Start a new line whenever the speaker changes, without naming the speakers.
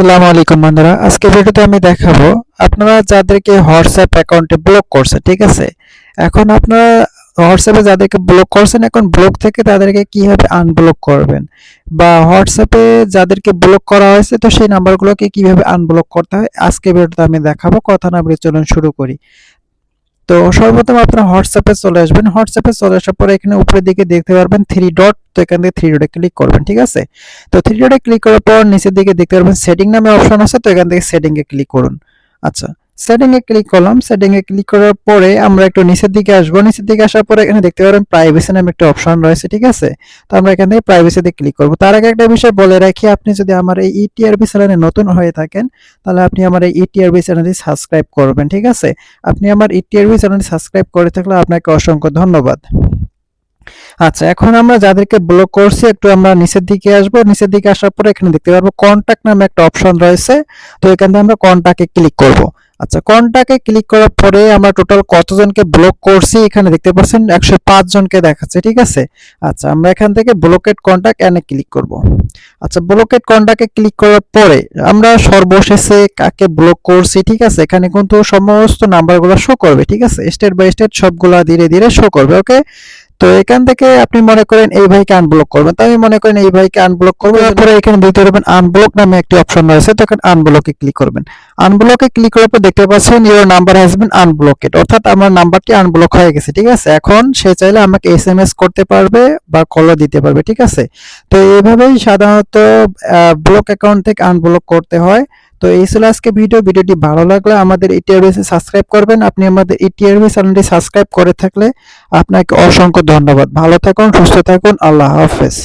আসসালামু আলাইকুম বন্ধুরা, আজকে ভিডিওতে আমি দেখাবো আপনারা যাদেরকে হোয়াটসঅ্যাপ অ্যাকাউন্টে ব্লক করছে, ঠিক আছে। এখন আপনারা হোয়াটসঅ্যাপে যাদেরকে ব্লক করছেন, এখন ব্লক থেকে তাদেরকে কিভাবে আনব্লক করবেন, বা হোয়াটসঅ্যাপে যাদেরকে ব্লক করা হয়েছে তো সেই নাম্বারগুলোকে কিভাবে আনব্লক করতে হয় আজকে ভিডিওতে আমি দেখাবো। কথা না বলে চলুন শুরু করি। তো সর্বপ্রথম আপনারা হোয়াটসঅ্যাপে চলে আসবেন। হোয়াটসঅ্যাপে চলে আসার পরে এখানে উপরের দিকে দেখতে পারবেন থ্রি ডট, তো এখান থেকে থ্রি ডটে ক্লিক করবেন, ঠিক আছে। তো থ্রি ডটে ক্লিক করার পর নিচের দিকে দেখতে পারবেন সেটিং নামে অপশন আছে, তো এখান থেকে সেটিং এ ক্লিক করুন। আচ্ছা, সেটিং এ ক্লিক করলাম। সেটিং এ ক্লিক করার পরে আমরা একটু নিচের দিকে আসবো। নিচের দিকে আসার পরে এখানে দেখতে পারবেন প্রাইভেসি নামে একটা অপশন রয়েছে, ঠিক আছে। তো আমরা এখান থেকে প্রাইভেসিতে ক্লিক করব। তার আগে একটা বিষয় বলে রাখি, আপনি যদি আমার এই ইটিআরবি চ্যানেলে নতুন হয়ে থাকেন তাহলে আপনি আমার এই ইটিআরবি চ্যানেলটি সাবস্ক্রাইব করবেন, ঠিক আছে। আপনি আমার ইটিআরবি চ্যানেলটি সাবস্ক্রাইব করে থাকলে আপনাকে অসংখ্য ধন্যবাদ। আচ্ছা, এখন আমরা যাদেরকে ব্লক করছি একটু আমরা নিচের দিকে আসবো। নিচের দিকে আসার পরে এখানে দেখতে পারবো কন্টাক্ট নামে একটা অপশন রয়েছে, তো এখান থেকে আমরা কন্টাক্টে ক্লিক করব। আচ্ছা, কন্টাক্টে ক্লিক করার পরে আমরা টোটাল কতজনকে ব্লক করছি এখানে দেখতে পাচ্ছেন 105 জনকে দেখাচ্ছে, ঠিক আছে। আচ্ছা, আমরা এখান থেকে ব্লকেড কন্টাক্ট এনে ক্লিক করব। আচ্ছা, ব্লকেড কন্টাক্টে ক্লিক করার পরে আমরা সর্বশেষে কাকে ব্লক করছি, ঠিক আছে, এখানে কিন্তু সমস্ত নাম্বারগুলো শো করবে, ঠিক আছে। স্টেট বাই স্টেট সবগুলা ধীরে ধীরে শো করবে, ওকে। তো এখান থেকে আপনি মনে করেন এই ভাইকে আনব্লক করবেন, তো আমি মনে করেন এই ভাইকে আনব্লক করবো। তারপরে এখানে দেখতে পারবেন আনব্লক নামে একটি অপশন রয়েছে, তো এখানে আনব্লকে ক্লিক করবেন। আনব্লকে ক্লিক করার পর দেখতে পাচ্ছেন ইওর নাম্বার হ্যাজ বিন আনব্লকেড, অর্থাৎ আমার নাম্বারটি আনব্লক হয়ে গেছে, ঠিক আছে। এখন সে চাইলে আমাকে এসএমএস করতে পারবে বা কলও দিতে পারবে, ঠিক আছে। তো এইভাবেই সাধারণত ব্লক অ্যাকাউন্ট থেকে আনব্লক করতে হয়। তো এই ছিল আজকে ভিডিওটি ভালো লাগলে আমাদের ইটিআরবি সাবস্ক্রাইব করবেন। আপনি আমাদের ইটিআরবি চ্যানেলটি সাবস্ক্রাইব করে থাকলে আপনাকে অসংখ্য ধন্যবাদ। ভালো থাকুন, সুস্থ থাকুন, আল্লাহ হাফেজ।